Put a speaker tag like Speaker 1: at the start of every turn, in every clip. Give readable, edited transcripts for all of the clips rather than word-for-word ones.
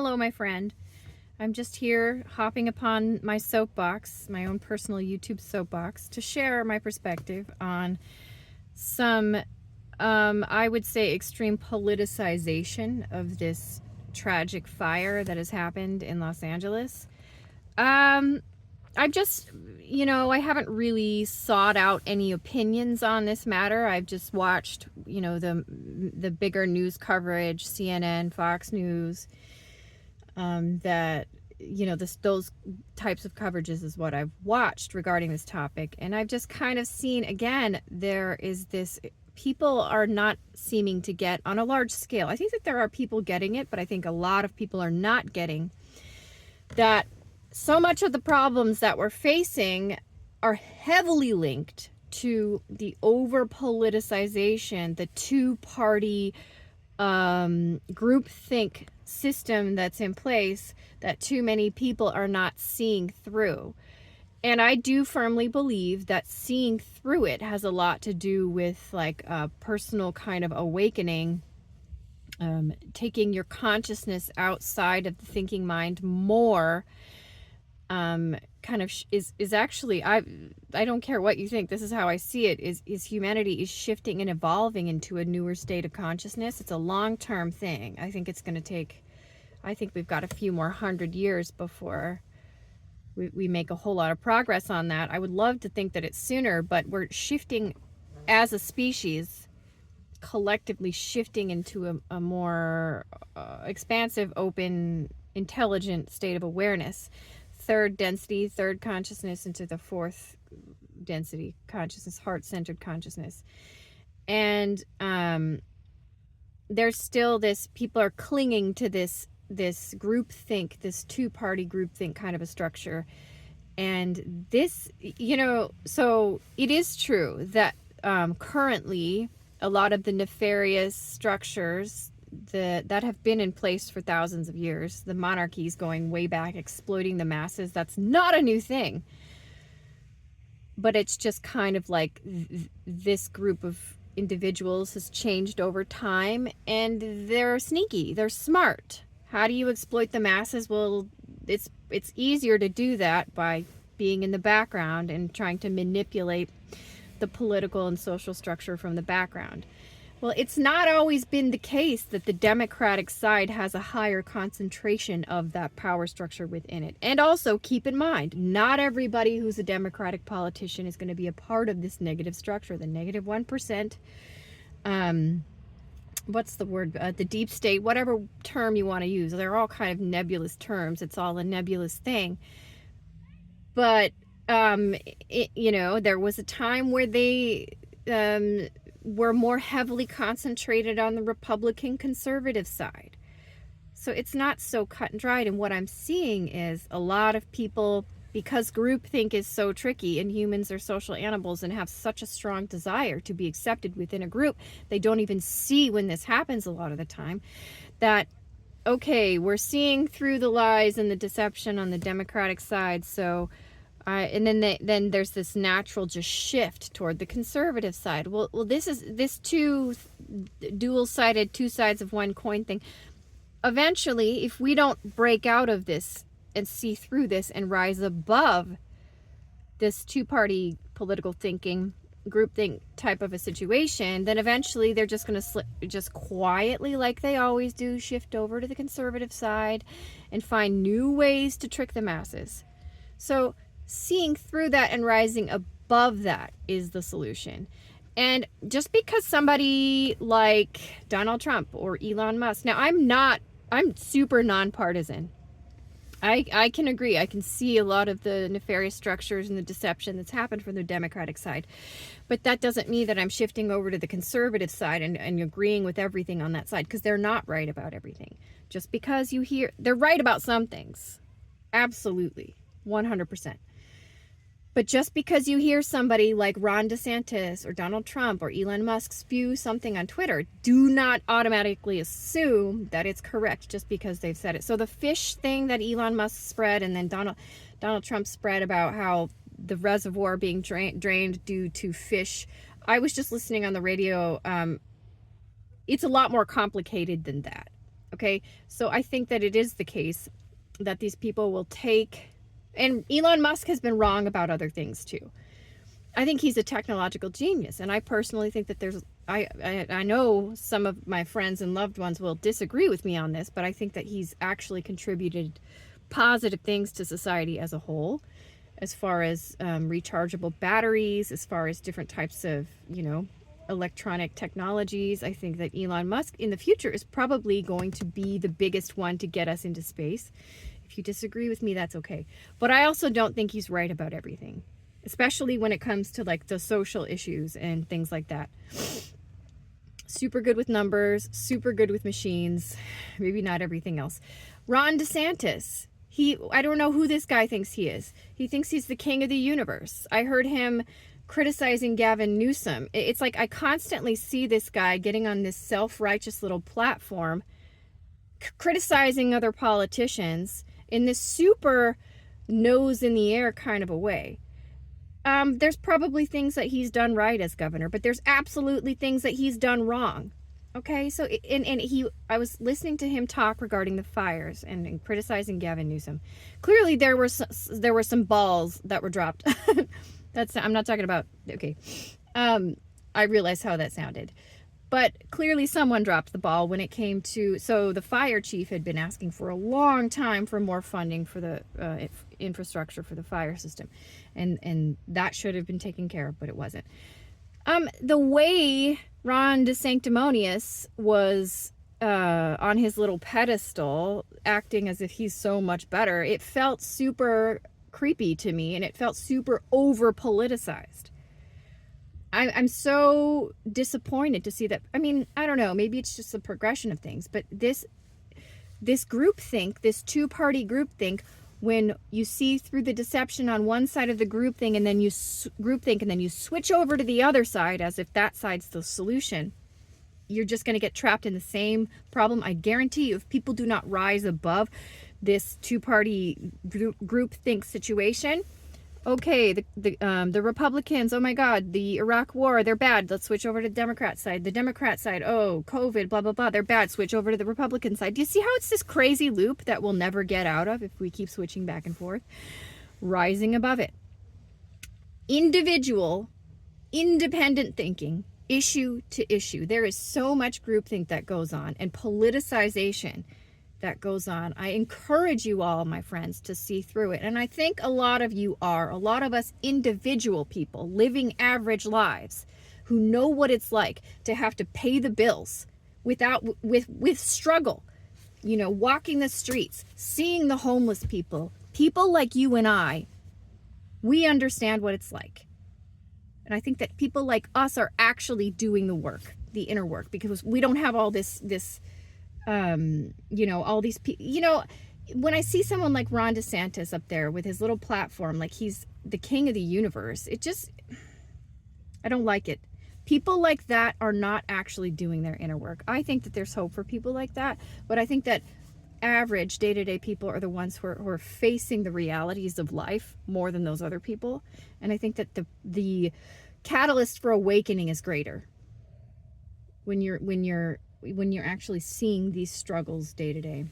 Speaker 1: Hello, my friend. I'm just here hopping upon my soapbox, my own personal YouTube soapbox, to share my perspective on some, I would say, extreme politicization of this tragic fire that has happened in Los Angeles. I've just, I haven't really sought out any opinions on this matter. I've just watched, the bigger news coverage, CNN, Fox News, that those types of coverages is what I've watched regarding this topic. And I've just kind of seen, again, there is this, people are not seeming to get on a large scale. I think that there are people getting it, but I think a lot of people are not getting that so much of the problems that we're facing are heavily linked to the over politicization, the two-party groupthink system that's in place that too many people are not seeing through. And I do firmly believe that seeing through it has a lot to do with like a personal kind of awakening, taking your consciousness outside of the thinking mind more. Kind of is actually, I don't care what you think, this is how I see it, is humanity is shifting and evolving into a newer state of consciousness. It's a long-term thing. I think it's going to take, I think we've got a few more 100 years before we make a whole lot of progress on that. I would love to think that it's sooner, but we're shifting as a species, collectively shifting into a more expansive, open, intelligent state of awareness. Third density, third consciousness into the fourth density consciousness, heart-centered consciousness. And there's still this, people are clinging to this groupthink, this two-party groupthink kind of a structure. And this, so it is true that currently a lot of the nefarious structures that have been in place for thousands of years, the monarchies going way back, exploiting the masses, that's not a new thing. But it's just kind of like this group of individuals has changed over time, and they're sneaky, they're smart. How do you exploit the masses? Well, it's easier to do that by being in the background and trying to manipulate the political and social structure from the background. Well, it's not always been the case that the Democratic side has a higher concentration of that power structure within it. And also keep in mind, not everybody who's a Democratic politician is going to be a part of this negative structure, the negative 1%. What's the word? The deep state, whatever term you want to use. They're all kind of nebulous terms. It's all a nebulous thing. But, there was a time where they were more heavily concentrated on the Republican conservative side. So it's not so cut and dried. And what I'm seeing is a lot of people, because groupthink is so tricky and humans are social animals and have such a strong desire to be accepted within a group, they don't even see when this happens a lot of the time, that, okay, we're seeing through the lies and the deception on the Democratic side, so and then there's this natural just shift toward the conservative side. Well, this dual-sided, two sides of one coin thing. Eventually, if we don't break out of this and see through this and rise above this two-party political thinking, groupthink type of a situation, then eventually they're just going to slip, just quietly, like they always do, shift over to the conservative side and find new ways to trick the masses. So seeing through that and rising above that is the solution. And just because somebody like Donald Trump or Elon Musk, now I'm super nonpartisan. I can agree. I can see a lot of the nefarious structures and the deception that's happened from the Democratic side. But that doesn't mean that I'm shifting over to the conservative side and agreeing with everything on that side, because they're not right about everything. Just because you hear, they're right about some things. Absolutely. 100%. But just because you hear somebody like Ron DeSantis or Donald Trump or Elon Musk spew something on Twitter, do not automatically assume that it's correct just because they've said it. So the fish thing that Elon Musk spread, and then Donald Trump spread about how the reservoir being drained due to fish, I was just listening on the radio. It's a lot more complicated than that. Okay, so I think that it is the case that these people will take, and Elon Musk has been wrong about other things too. I think he's a technological genius, and I personally think that I know some of my friends and loved ones will disagree with me on this, but I think that he's actually contributed positive things to society as a whole, as far as rechargeable batteries, as far as different types of, electronic technologies. I think that Elon Musk in the future is probably going to be the biggest one to get us into space. If you disagree with me, that's okay. But I also don't think he's right about everything, especially when it comes to like the social issues and things like that. Super good with numbers, super good with machines, maybe not everything else. Ron DeSantis, I don't know who this guy thinks he is. He thinks he's the king of the universe. I heard him criticizing Gavin Newsom. It's like I constantly see this guy getting on this self-righteous little platform, criticizing other politicians in this super nose in the air kind of a way. There's probably things that he's done right as governor, but there's absolutely things that he's done wrong. Okay, so I was listening to him talk regarding the fires and criticizing Gavin Newsom. Clearly, there were some balls that were dropped. I'm not talking about. Okay, I realized how that sounded, but clearly someone dropped the ball when it came to. So the fire chief had been asking for a long time for more funding for the infrastructure for the fire system, and that should have been taken care of, but it wasn't. The way Ron DeSanctimonious was on his little pedestal, acting as if he's so much better, it felt super creepy to me, and it felt super over politicized. I'm so disappointed to see that. I mean, I don't know, maybe it's just the progression of things, but this groupthink, this two-party groupthink, when you see through the deception on one side of the groupthink and then you switch over to the other side as if that side's the solution, you're just going to get trapped in the same problem. I guarantee you, if people do not rise above this two-party groupthink situation, okay, the Republicans, oh my God, the Iraq war, they're bad. Let's switch over to the Democrat side. The Democrat side, oh, COVID, blah, blah, blah, they're bad. Switch over to the Republican side. Do you see how it's this crazy loop that we'll never get out of if we keep switching back and forth? Rising above it. Individual, independent thinking, issue to issue. There is so much groupthink that goes on, and politicization that goes on. I encourage you all, my friends, to see through it. And I think a lot of you are, a lot of us individual people living average lives who know what it's like to have to pay the bills with struggle, walking the streets, seeing the homeless people like you and I, we understand what it's like. And I think that people like us are actually doing the work, the inner work, because we don't have all this all these people, when I see someone like Ron DeSantis up there with his little platform, like he's the king of the universe, I don't like it. People like that are not actually doing their inner work. I think that there's hope for people like that, but I think that average day-to-day people are the ones who are facing the realities of life more than those other people. And I think that the catalyst for awakening is greater when you're actually seeing these struggles day to day.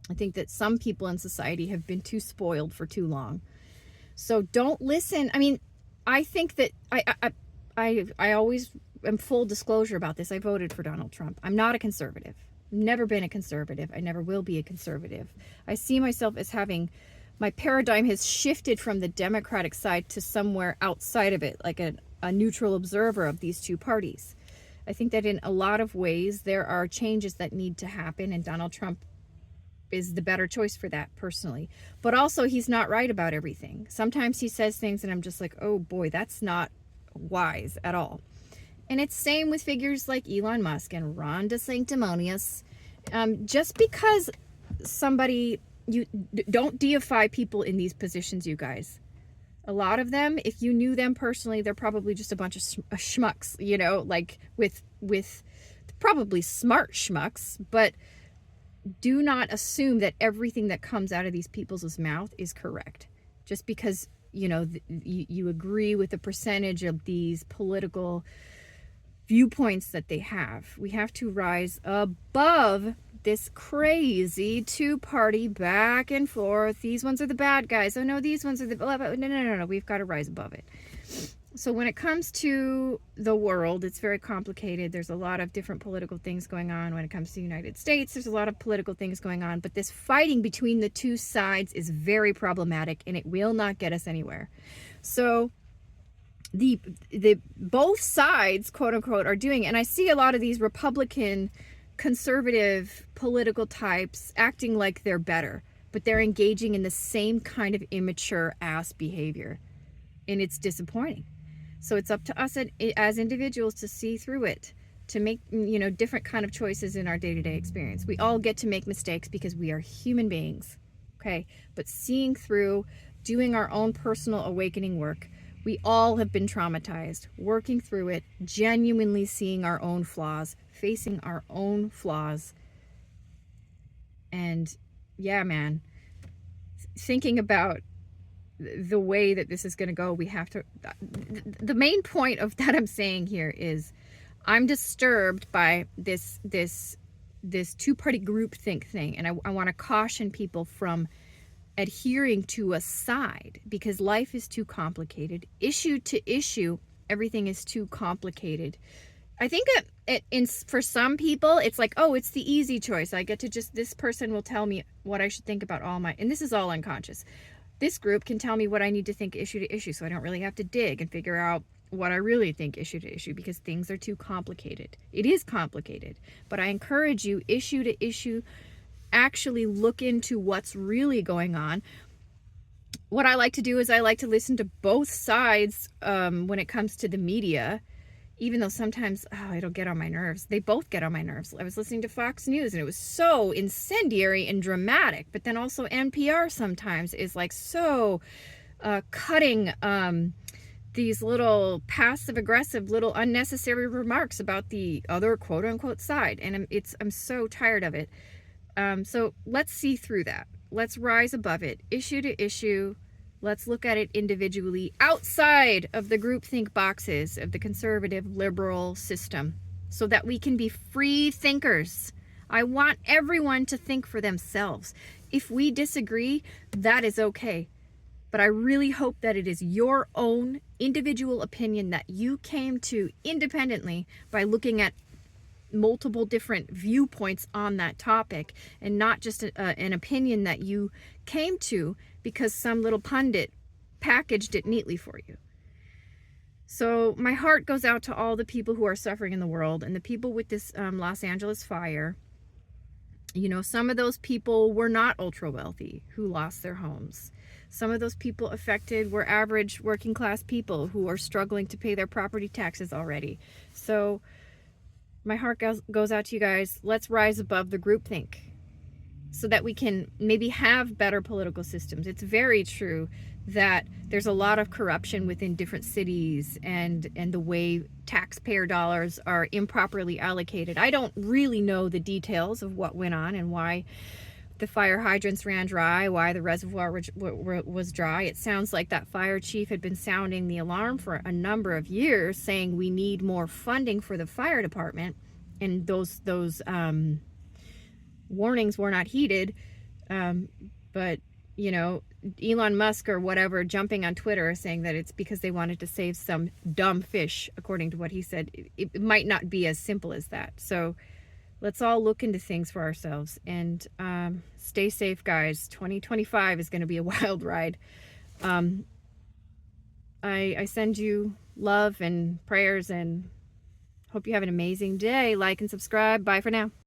Speaker 1: I think that some people in society have been too spoiled for too long. So don't listen. I mean, I think that I always am full disclosure about this. I voted for Donald Trump. I'm not a conservative. Never been a conservative. I never will be a conservative. I see myself as having, my paradigm has shifted from the Democratic side to somewhere outside of it, like a neutral observer of these two parties. I think that in a lot of ways there are changes that need to happen, and Donald Trump is the better choice for that personally. But also, he's not right about everything. Sometimes he says things and I'm just like, oh boy, that's not wise at all. And it's same with figures like Elon Musk and Ron DeSanctimonious. Just because you don't deify people in these positions, you guys. A lot of them, if you knew them personally, they're probably just a bunch of schmucks, like with probably smart schmucks, but do not assume that everything that comes out of these people's mouth is correct. Just because, you agree with a percentage of these political viewpoints that they have. We have to rise above this crazy two-party back and forth. These ones are the bad guys. Oh no, these ones are the blah, blah. No. We've got to rise above it. So when it comes to the world, it's very complicated. There's a lot of different political things going on. When it comes to the United States, there's a lot of political things going on. But this fighting between the two sides is very problematic, and it will not get us anywhere. So the both sides, quote unquote, are doing it. And I see a lot of these Republican conservative political types acting like they're better, but they're engaging in the same kind of immature ass behavior, and it's disappointing. So it's up to us as individuals to see through it, to make, different kind of choices in our day-to-day experience. We all get to make mistakes because we are human beings, okay? But seeing through, doing our own personal awakening work. We all have been traumatized, working through it, genuinely seeing our own flaws, facing our own flaws. And yeah, man, thinking about the way that this is going to go, we have to, the main point of that I'm saying here is I'm disturbed by this two-party groupthink thing. And I want to caution people from adhering to a side, because life is too complicated. Issue to issue, everything is too complicated. I think for some people, it's like, oh, it's the easy choice. I get to just, this person will tell me what I should think about and this is all unconscious. This group can tell me what I need to think issue to issue, so I don't really have to dig and figure out what I really think issue to issue, because things are too complicated. It is complicated, but I encourage you, issue to issue, actually look into what's really going on. What I like to do is I like to listen to both sides when it comes to the media, even though sometimes it'll get on my nerves. They both get on my nerves. I was listening to Fox News and it was so incendiary and dramatic, but then also NPR sometimes is like so cutting these little passive-aggressive, little unnecessary remarks about the other quote-unquote side, and I'm so tired of it. So let's see through that. Let's rise above it, issue to issue. Let's look at it individually outside of the groupthink boxes of the conservative liberal system, so that we can be free thinkers. I want everyone to think for themselves. If we disagree, that is okay. But I really hope that it is your own individual opinion that you came to independently by looking at multiple different viewpoints on that topic, and not just an opinion that you came to because some little pundit packaged it neatly for you. So my heart goes out to all the people who are suffering in the world, and the people with this Los Angeles fire. Some of those people were not ultra wealthy who lost their homes. Some of those people affected were average working class people who are struggling to pay their property taxes already. So my heart goes out to you guys. Let's rise above the groupthink so that we can maybe have better political systems. It's very true that there's a lot of corruption within different cities, and the way taxpayer dollars are improperly allocated. I don't really know the details of what went on and why the fire hydrants ran dry, why the reservoir was dry. It sounds like that fire chief had been sounding the alarm for a number of years, saying we need more funding for the fire department, and those warnings were not heeded. But Elon Musk or whatever jumping on Twitter saying that it's because they wanted to save some dumb fish, according to what he said. It might not be as simple as that. So let's all look into things for ourselves, and stay safe, guys. 2025 is going to be a wild ride. I send you love and prayers, and hope you have an amazing day. Like and subscribe. Bye for now.